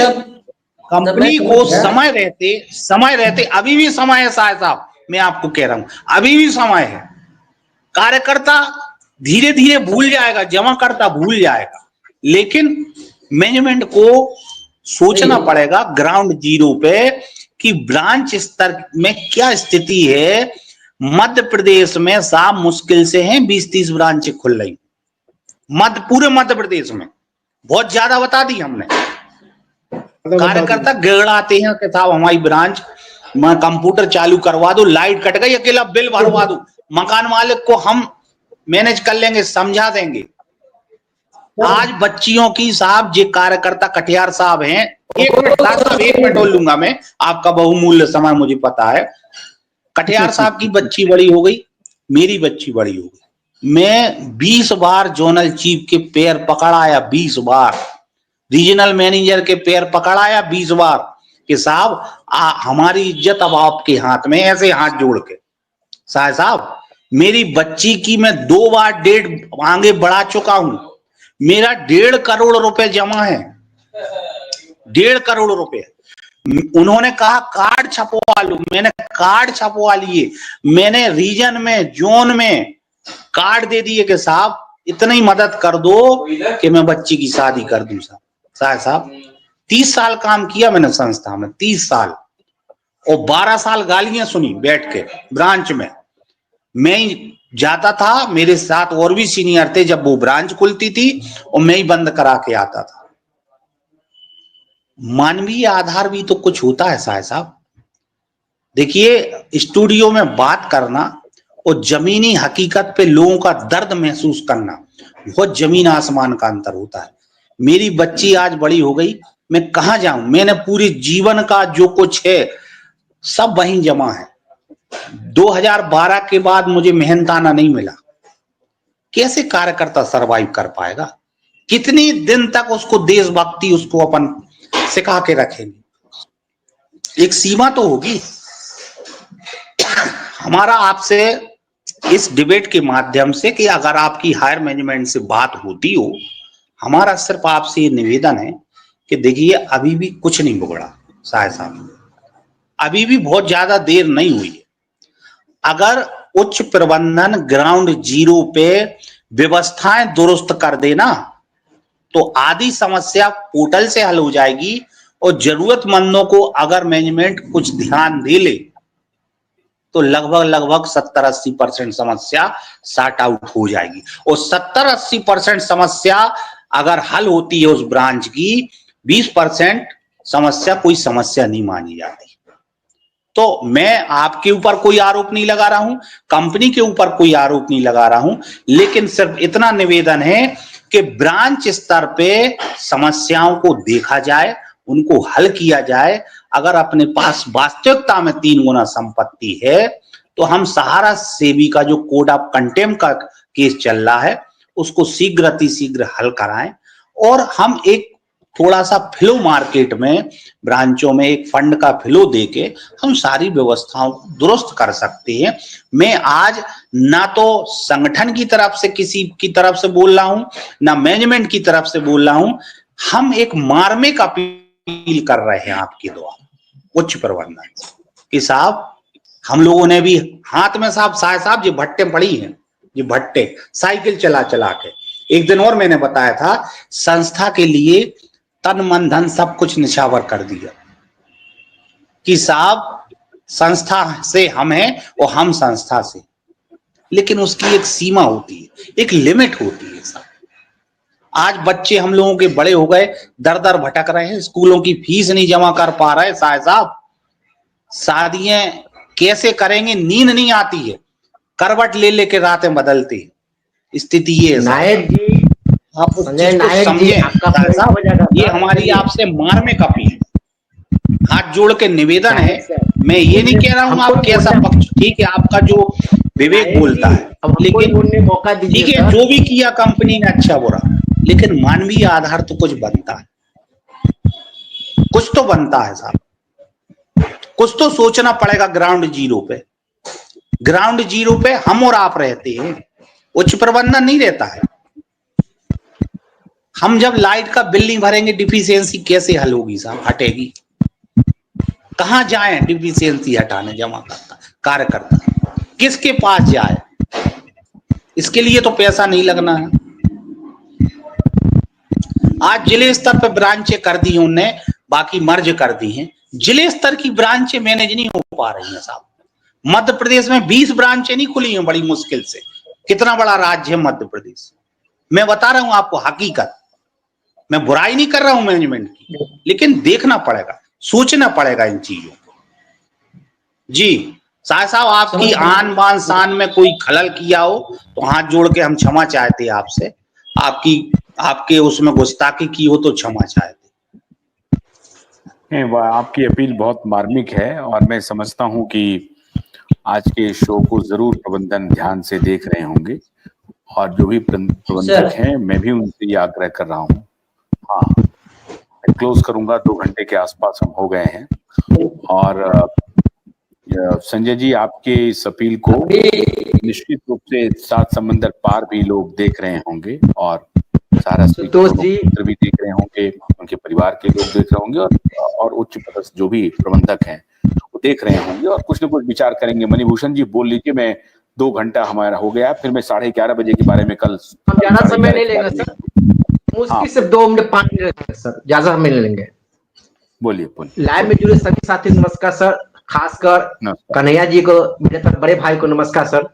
Company को समय रहते अभी भी समय है साहब, मैं आपको कह रहा हूं अभी भी समय है। कार्यकर्ता धीरे धीरे भूल जाएगा, जमा करता भूल जाएगा, लेकिन मैनेजमेंट को सोचना पड़ेगा ग्राउंड जीरो पे कि ब्रांच स्तर में क्या स्थिति है। मध्य प्रदेश में साहब मुश्किल से हैं 20-30 ब्रांचें खुल रही, पूरे मध्य प्रदेश में। बहुत ज्यादा बता दी हमने। कार्यकर्ता गिड़ाते हैं कि साहब हमारी ब्रांच मैं कंप्यूटर चालू करवा दो, लाइट कट गई, अकेला बिल भरवा दो, मकान मालिक को हम मैनेज कर लेंगे, समझा देंगे। आज बच्चियों की साहब जे कार्यकर्ता कटियार साहब हैं, 1 मिनट और लूंगा मैं, आपका बहुमूल्य समय मुझे पता है। कटियार साहब की बच्ची बड़ी हो गई, मेरी बच्ची बड़ी हो गई। मैं 20 बार जोनल चीफ के पैर पकड़ आया, 20 बार रीजनल मैनेजर के पैर पकड़ आया, 20 बार कि साहब हमारी इज्जत अब आपके हाथ में, ऐसे हाथ जोड़ के। साहब मेरी बच्ची की मैं 2 बार डेट आगे बढ़ा चुका हूं, मेरा 1.5 करोड़ रुपए जमा है, 1.5 करोड़ रुपए। उन्होंने कहा कार्ड छपवा लो, मैंने कार्ड छपवा लिए, मैंने रीजन में जोन में कार्ड दे दिए कि साहब इतनी मदद कर दो कि मैं बच्ची की शादी कर दूं। साहब 30 साल काम किया मैंने संस्था में, 30 साल, और 12 साल गालियां सुनी बैठ के ब्रांच में। मैं ही जाता था, मेरे साथ और भी सीनियर थे जब वो ब्रांच खुलती थी, और मैं ही बंद करा के आता था। मानवीय आधार भी तो कुछ होता है साहब। देखिए स्टूडियो में बात करना और जमीनी हकीकत पे लोगों का दर्द महसूस करना, बहुत जमीन आसमान का अंतर होता है। मेरी बच्ची आज बड़ी हो गई, मैं कहां जाऊं, मैंने पूरे जीवन का जो कुछ है सब वहीं जमा है। 2012 के बाद मुझे मेहनताना नहीं मिला। कैसे कार्यकर्ता सरवाइव कर पाएगा? कितनी दिन तक उसको देशभक्ति उसको अपन सिखा के रखेंगे? एक सीमा तो होगी। हमारा आपसे इस डिबेट के माध्यम से कि अगर आपकी हायर मैनेजमेंट से बात होती हो, हमारा सिर्फ आपसे ये निवेदन है कि देखिए अभी भी कुछ नहीं बिगड़ा साहब, अभी भी बहुत ज्यादा देर नहीं हुई है। अगर उच्च प्रबंधन ग्राउंड जीरो पे व्यवस्थाएं दुरुस्त कर देना तो आधी समस्या पोर्टल से हल हो जाएगी, और जरूरतमंदों को अगर मैनेजमेंट कुछ ध्यान दे ले तो लगभग 70-80% समस्या सॉर्ट आउट हो जाएगी। और 70-80% समस्या अगर हल होती है उस ब्रांच की, 20% समस्या कोई समस्या नहीं मानी जाती। तो मैं आपके ऊपर कोई आरोप नहीं लगा रहा हूं, कंपनी के ऊपर कोई आरोप नहीं लगा रहा हूं, लेकिन सिर्फ इतना निवेदन है कि ब्रांच स्तर पे समस्याओं को देखा जाए, उनको हल किया जाए। अगर अपने पास वास्तविकता में 3 गुना संपत्ति है तो हम सहारा सेवी का जो कोड ऑफ कंटेम्प्ट का केस चल रहा है उसको शीघ्र हल कराएं, और हम एक थोड़ा सा फ्लो मार्केट में ब्रांचों में एक फंड का फ्लो देके हम सारी व्यवस्थाओं को दुरुस्त कर सकते हैं। मैं आज ना तो संगठन की तरफ से किसी की तरफ से बोल रहा हूं, ना मैनेजमेंट की तरफ से बोल रहा हूं, हम एक मार्मिक अपील कर रहे हैं आपके द्वारा उच्च प्रबंधन कि साहब हम लोगों ने भी हाथ में साहब ये भट्टे पड़ी हैं, ये भट्टे साइकिल चला चला के, एक दिन और मैंने बताया था संस्था के लिए तन मन धन सब कुछ निछावर कर दिया कि साहब संस्था से हम हैं और हम संस्था से, लेकिन उसकी एक सीमा होती है, एक लिमिट होती है साहब। आज बच्चे हम लोगों के बड़े हो गए, दर दर भटक रहे हैं, स्कूलों की फीस नहीं जमा कर पा रहे साहब, शादियां कैसे करेंगे नींद नहीं आती है, करवट ले लेके रातें बदलती है, स्थिति ये है। नायक जी आप उस चीज को समझें, ये हमारी आपसे मार्मिक अपील, हाथ जोड़ के निवेदन है। मैं ये नहीं कह रहा हूं आप कैसा पक्ष, ठीक है आपका जो विवेक बोलता है, लेकिन ठीक है जो भी किया कंपनी ने अच्छा बुरा, लेकिन मानवीय आधार तो कुछ बनता है, कुछ तो बनता है साहब, कुछ तो सोचना पड़ेगा। ग्राउंड जीरो पे हम और आप रहते हैं, उच्च प्रबंधन नहीं रहता है। हम जब लाइट का बिल नहीं भरेंगे डिफिशियंसी कैसे हल होगी साहब, हटेगी कहाँ जाए? डिफिशियंसी हटाने जमा करता कार्यकर्ता किसके पास जाए? इसके लिए तो पैसा नहीं लगना है। आज जिले स्तर पर ब्रांचें कर दी उनने, बाकी मर्ज कर दी हैं। जिले स्तर की ब्रांचें मैनेज नहीं हो पा रही हैं साहब। मध्य प्रदेश में 20 ब्रांचें नहीं खुली हैं बड़ी मुश्किल से। कितना बड़ा राज्य है मध्य प्रदेश। मैं बता रहा हूं आपको हकीकत, मैं बुराई नहीं कर रहा हूं मैनेजमेंट की, लेकिन देखना पड़ेगा, सोचना पड़ेगा इन चीजों को। जी साहब, आपकी आन बान शान में कोई खलल किया हो तो हाथ जोड़ के हम क्षमा चाहते हैं आपसे। आपके उसमें गुस्ताखी की हो तो क्षमा चाहते। आपकी अपील बहुत मार्मिक है और मैं समझता हूं कि आज के शो को जरूर प्रबंधन ध्यान से देख रहे होंगे और जो भी प्रबंधक हैं मैं भी उनसे ये आग्रह कर रहा हूं। हाँ, मैं क्लोज करूंगा, 2 घंटे के आसपास हम हो गए हैं। और संजय जी, आपके इस अपील को निश्चित रूप से 7 समंदर पार भी लोग देख रहे होंगे और सारा मित्र भी देख रहे होंगे, उनके परिवार के लोग देख रहे होंगे और उच्च पदस्थ जो भी प्रबंधक हैं वो देख रहे होंगे और कुछ न कुछ विचार करेंगे। मणिभूषण जी बोल लीजिए, मैं 2 घंटा हमारा हो गया, फिर मैं 11:30 बजे के बारे में कल हम ज्यादा समय नहीं लेंगे सर, मुश्किल से 2 मिनट 5 मिनट सर, ज्यादा समय नहीं लेंगे। बोलिए। लाइव में जुड़े सभी साथी नमस्कार सर, खासकर कन्हैया जी को, मेरे बड़े भाई को नमस्कार सर।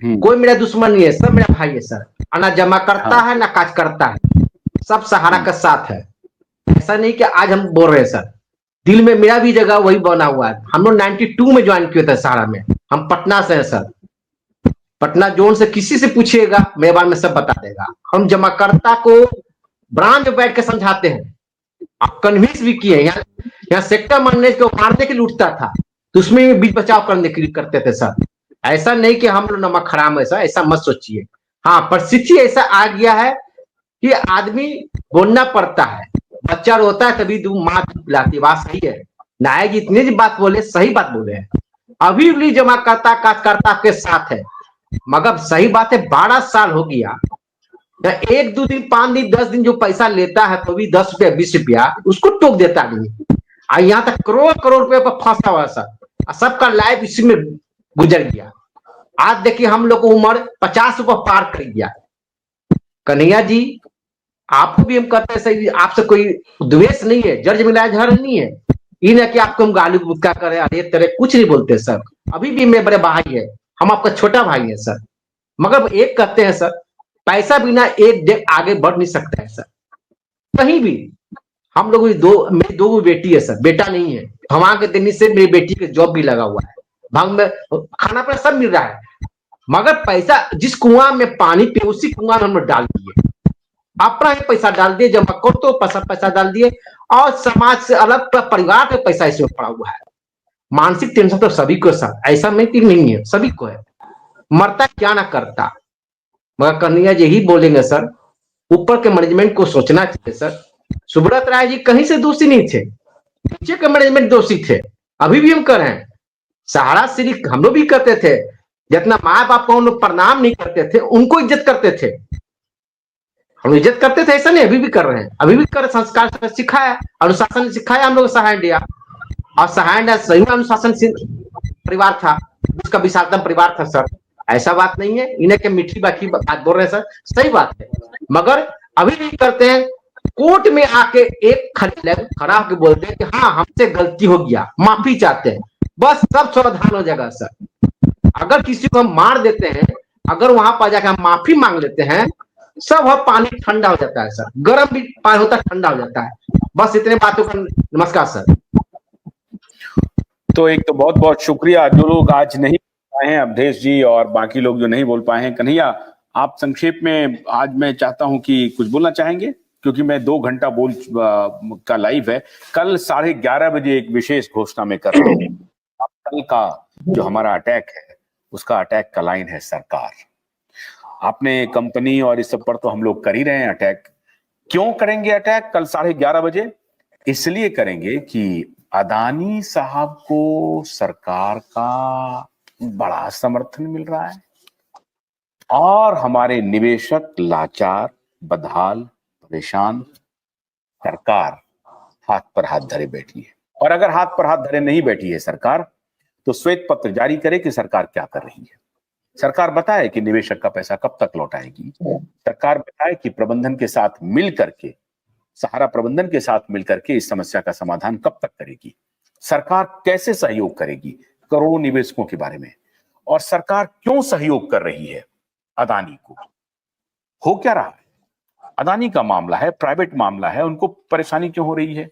कोई मेरा दुश्मन नहीं है, सब मेरा भाई है सर। ना जमा करता है ना काज करता है, सब सहारा का साथ है। ऐसा नहीं कि आज हम बोल रहे हैं सर, दिल में मेरा भी जगह वही बना हुआ है। हम लोग 92 में ज्वाइन किए थे सहारा में, हम पटना से हैं सर। पटना जोन से किसी से पूछिएगा मेरे बारे में सब बता देगा। हम जमाकर्ता को ब्रांच में बैठ के समझाते हैं, आप कन्विंस भी किए। यहाँ सेक्टर मैनेज को मारने के लिए उठता था तो उसमें बीच बचाव करने के लिए करते थे सर। ऐसा नहीं कि हम लोग नमक हराम है सर, ऐसा मत सोचिए। हाँ, परिस्थिति ऐसा आ गया है कि आदमी बोलना पड़ता है। बच्चा रोता है तभी माँ पिलाती, बात सही है। नायक इतनी जी बात बोले, सही बात बोले हैं। अभी भी जमा करता कार्यकर्ता के साथ है, मगर सही बात है 12 साल हो गया। 1 2 दिन 5 दिन 10 दिन जो पैसा लेता है तो भी 10 रुपया 20 रुपया उसको टोक देता नहीं। यहाँ तक करोड़ करोड़ रुपए पर फंसा हुआ सर, सबका लाइफ इसी में गुजर गया। आज देखिए हम लोग को उम्र 50 रुपये पार कर गया। कन्हैया जी, आपको भी हम कहते हैं सही, आपसे कोई द्वेष नहीं है, जर्ज मिलाया झर नहीं है। ये ना कि आपको हम गाली गुस्सा करें, अरे तेरे कुछ नहीं बोलते सर। अभी भी मेरे बड़े भाई है, हम आपका छोटा भाई है सर। मगर एक कहते हैं सर, पैसा बिना एक डेग आगे बढ़ नहीं सकता है सर, कहीं भी। हम लोग मेरी 2 बेटी है सर, बेटा नहीं है। भगवान के देने से मेरी बेटी के जॉब भी लगा हुआ है, भाग में खाना पीना सब मिल रहा है। मगर पैसा जिस कुआं में पानी पे उसी कुआं में हम डाल दिए, अपना ही पैसा डाल दिए, जमा कर तो पैसा डाल दिए और समाज से अलग परिवार का पैसा इसमें पड़ा हुआ है। मानसिक टेंशन तो सभी को सर, ऐसा नहीं है, सभी को है। मरता क्या ना करता, मगर कन्हैया जी ही बोलेंगे सर, ऊपर के मैनेजमेंट को सोचना चाहिए सर। सुब्रत राय जी कहीं से दोषी नहीं थे, नीचे के मैनेजमेंट दोषी थे। अभी भी हम कर रहे हैं, सहारा श्री हम लोग भी करते थे। जितना माँ बाप को हम लोग प्रणाम नहीं करते थे, उनको इज्जत करते थे। हम इज्जत करते थे, ऐसा नहीं, अभी भी कर रहे हैं, अभी भी कर। संस्कार सिखाया, अनुशासन सिखाया हम लोग सहाय दिया। और सहाय सही में अनुशासन परिवार था, उसका विशालतम परिवार था सर। ऐसा बात नहीं है, इन्हें के मीठी बाकी बात बोल रहे हैं सर, सही बात है। मगर अभी भी करते हैं, कोर्ट में आके एक खड़ा होकर बोलते हैं कि हाँ हमसे गलती हो गया, माफी चाहते हैं, बस सब समाधान हो जाएगा सर। अगर किसी को हम मार देते हैं, अगर वहां पर जाकर हम माफी मांग लेते हैं, सब पानी ठंडा हो जाता है सर, गर्म भी पानी होता है, ठंडा हो जाता है। बस इतने बातों का नमस्कार सर। तो एक तो बहुत बहुत शुक्रिया जो लोग आज नहीं बोल पाए हैं, अवधेश जी और बाकी लोग जो नहीं बोल पाए हैं। कन्हैया, आप संक्षेप में, आज मैं चाहता हूं कि कुछ बोलना चाहेंगे, क्योंकि मैं 2 घंटा का लाइव है। कल 11:30 बजे एक विशेष घोषणा में कर रहा हूं। कल का जो हमारा अटैक है, उसका अटैक का लाइन है सरकार। आपने कंपनी और इस सब पर तो हम लोग कर ही रहे हैं अटैक। क्यों करेंगे अटैक कल 11:30 बजे? इसलिए करेंगे कि अदानी साहब को सरकार का बड़ा समर्थन मिल रहा है और हमारे निवेशक लाचार, बदहाल, परेशान सरकार हाथ पर हाथ धरे बैठी है। और अगर हाथ पर हाथ धरे नहीं बैठी है सरकार, तो श्वेत पत्र जारी करे कि सरकार क्या कर रही है। सरकार बताए कि निवेशक का पैसा कब तक लौटाएगी। सरकार बताए कि प्रबंधन के साथ मिल करके, सहारा प्रबंधन के साथ मिलकर के इस समस्या का समाधान कब तक करेगी। सरकार कैसे सहयोग करेगी करोड़ों निवेशकों के बारे में, और सरकार क्यों सहयोग कर रही है अदानी को। हो क्या रहा है, अदानी का मामला है, प्राइवेट मामला है, उनको परेशानी क्यों हो रही है।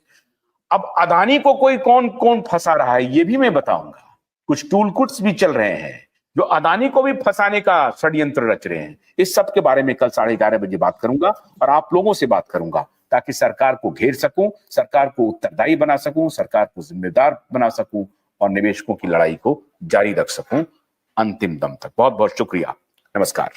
अब अदानी को कोई कौन कौन फंसा रहा है ये भी मैं बताऊंगा। कुछ टूलकिट्स भी चल रहे हैं जो अदानी को भी फंसाने का षड्यंत्र रच रहे हैं। इस सब के बारे में कल 11:30 बजे बात करूंगा और आप लोगों से बात करूंगा, ताकि सरकार को घेर सकूं, सरकार को उत्तरदायी बना सकूं, सरकार को जिम्मेदार बना सकूं और निवेशकों की लड़ाई को जारी रख सकूं अंतिम दम तक। बहुत बहुत शुक्रिया, नमस्कार।